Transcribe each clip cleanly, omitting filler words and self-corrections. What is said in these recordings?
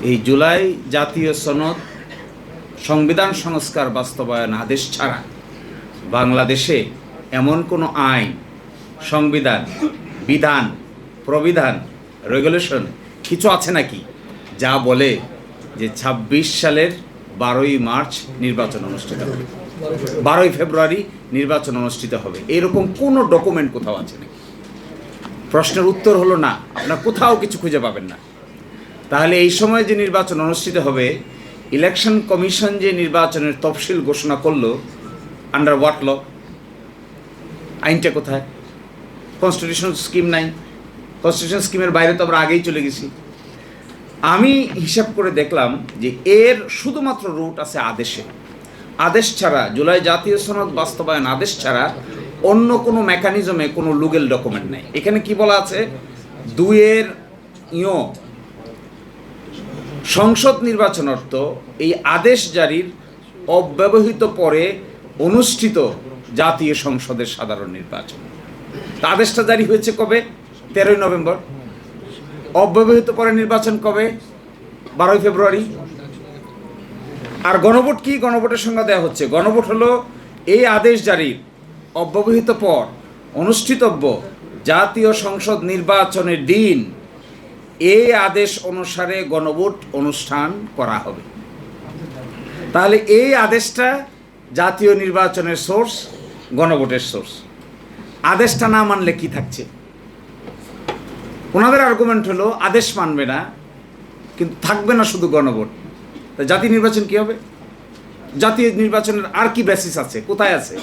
এই জুলাই জাতীয় সনদ সংবিধান সংস্কার বাস্তবায়ন আদেশ ছাড়া বাংলাদেশে এমন কোনো আইন, সংবিধান, বিধান, প্রবিধান, রেগুলেশন কিছু আছে নাকি যা বলে যে ২৬ সালের ১২ই মার্চ নির্বাচন অনুষ্ঠিত হবে, ১২ই ফেব্রুয়ারি নির্বাচন অনুষ্ঠিত হবে? এরকম কোনো ডকুমেন্ট কোথাও আছে নাকি? প্রশ্নের উত্তর হলো না, আপনার কোথাও কিছু খুঁজে পাবেন না। তাহলে এই সময় যে নির্বাচন অনুষ্ঠিত হবে, ইলেকশন কমিশন যে নির্বাচনের তফসিল ঘোষণা করলো, আন্ডার হোয়াট ল? আইনটা কোথায়? কনস্টিটিউশনাল স্কিম নাই। কনস্টিটিউশনাল স্কিমের বাইরে তো আমরা আগেই চলে গেছি। আমি হিসাব করে দেখলাম যে এর শুধুমাত্র রুট আছে আদেশে। আদেশ ছাড়া, জুলাই জাতীয় সনদ বাস্তবায়ন আদেশ ছাড়া অন্য কোনো মেকানিজমে কোনো লিগ্যাল ডকুমেন্ট নেই। এখানে কি বলা আছে? ২-এর সংসদ নির্বাচন অর্থ এই আদেশ জারির অব্যবহিত পরে অনুষ্ঠিত জাতীয় সংসদের সাধারণ নির্বাচন। আদেশটা জারি হয়েছে কবে? ১৩ই নভেম্বর। অব্যবহিত পরে নির্বাচন কবে? ১২ই ফেব্রুয়ারি। আর গণভোট কি? গণভোটের সংজ্ঞা দেওয়া হচ্ছে। গণভোট হলো এই আদেশ জারির অব্যবহিত পর অনুষ্ঠিতব্য জাতীয় সংসদ নির্বাচনের দিন এই আদেশ অনুসারে গণভোট অনুষ্ঠান করা হবে। তাহলে এই আদেশটা জাতীয় নির্বাচনের সোর্স, গণভোটের সোর্স। আদেশটা না মানলে কি থাকছে? ওনাদের আর্গুমেন্ট হলো আদেশ মানবে না, কিন্তু থাকবে না শুধু গণভোট। তা জাতীয় নির্বাচন কি হবে? জাতীয় নির্বাচনের আর কি বেসিস আছে? কোথায় আছে?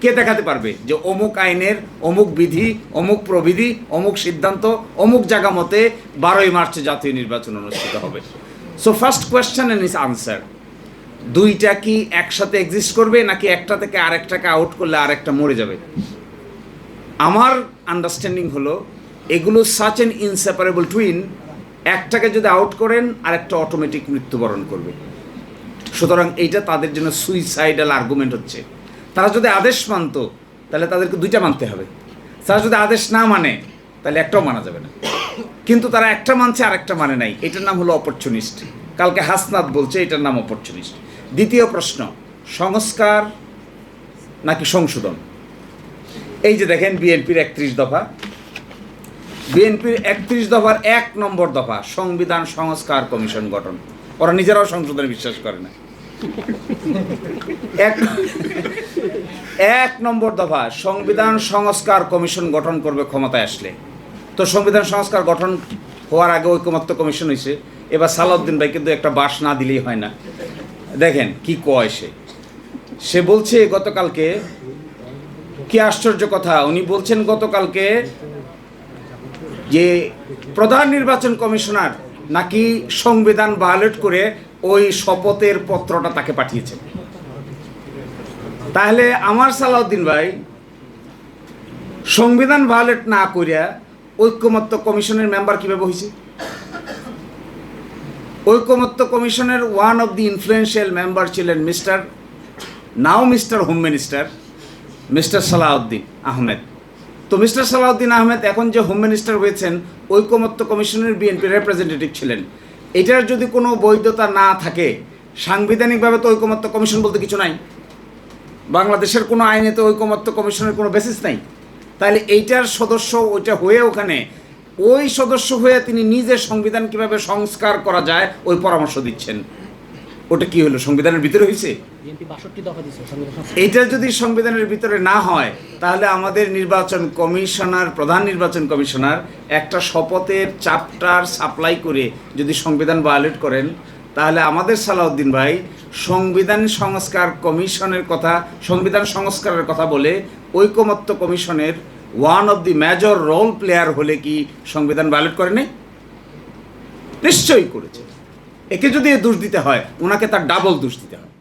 কে দেখাতে পারবে যে অমুক আইনের অমুক বিধি, অমুক প্রবিধি, অমুক সিদ্ধান্ত, অমুক জায়গা মতে ১২ই মার্চে জাতীয় নির্বাচন অনুষ্ঠিত হবে? So first question and is answer. দুইটা কি একসাথে এক্সিস্ট করবে, নাকি একটা থেকে আরেকটাকে আউট করলে আরেকটা মরে যাবে? আমার আন্ডারস্ট্যান্ডিং হলো এগুলো সাচ অ্যান ইনসেপারেবল টুইন। একটাকে যদি আউট করেন আরেকটা অটোমেটিক মৃত্যুবরণ করবে। সুতরাং এইটা তাদের জন্য সুইসাইডাল আর্গুমেন্ট হচ্ছে। তারা যদি আদেশ মানত তাহলে তাদেরকে দুইটা মানতে হবে। তারা যদি আদেশ না মানে তাহলে একটাও মানা যাবে না। কিন্তু তারা একটা মানছে আর একটা মানে নাই। এটার নাম হলো অপরচুনিস্ট। কালকে হাসনাত বলছে এটার নাম অপরচুনিস্ট। দ্বিতীয় প্রশ্ন, সংস্কার নাকি সংশোধন? এই যে দেখেন বিএনপির ৩১ দফা। বিএনপির ৩১ দফার ১ নম্বর দফা সংবিধান সংস্কার কমিশন গঠন। ওরা নিজেরাও সংশোধনে বিশ্বাস করে না। ১ নম্বর দফা সংবিধান সংস্কার কমিশন গঠন করবে ক্ষমতায় আসলে। তো সংবিধান সংস্কার গঠন হওয়ার আগে ঐকমত্য কমিশন হয়েছে। এবার সালাউদ্দিন ভাই কিন্তু একটা বাস না দিলেই হয় না। দেখেন কি কয় সে বলছে গতকালকে, কি আশ্চর্য কথা, উনি বলছেন গতকালকে যে প্রধান নির্বাচন কমিশনার নাকি সংবিধান ভায়োলেট করে ওই শপথের পত্রটা তাকে পাঠিয়েছেন। তাহলে আমার সালাউদ্দিন ভাই সংবিধান ভায়োলেট না করিয়া ঐকমত্য কমিশনের মেম্বার কিভাবে হয়েছে? ঐকমত্য কমিশনের one of the influential member ছিলেন mister home minister mister Salahuddin Ahmed. তো মিস্টার সালাউদ্দিন আহমেদ এখন যে হোম মিনিস্টার হয়েছেন, ঐকমত্য কমিশনের বিএনপি রিপ্রেজেন্টেটিভ ছিলেন। এটার যদি কোনো বৈধতা না থাকে, সাংবিধানিকভাবে তো ঐকমত্য কমিশন বলতে কিছু নাই। বাংলাদেশের কোনো আইনে তো ঐকমত্য কমিশনের কোনো বেসিস নাই। তাহলে এইটার সদস্য ওইটা হয়ে ওখানে ওই সদস্য হয়ে তিনি নিজের সংবিধান কিভাবে সংস্কার করা যায় ওই পরামর্শ দিচ্ছেন। ওটা কি হলো? সংবিধানের ভিতরে হয়েছে? এইটা যদি সংবিধানের ভিতরে না হয় তাহলে আমাদের নির্বাচন কমিশনার, প্রধান নির্বাচন কমিশনার একটা শপথের চ্যাপ্টার সাপ্লাই করে যদি সংবিধান ভায়োলেট করেন, তাহলে আমাদের সালাউদ্দিন ভাই সংবিধান সংস্কার কমিশনের কথা, সংবিধান সংস্কারের কথা বলে ঐকমত্য কমিশনের one of the major role player হলে কি সংবিধান ভায়োলেট করে নাই? নিশ্চয়ই করেছে। একে যদি দোষ দিতে হয়, ওনাকে তার ডাবল দোষ দিতে হবে।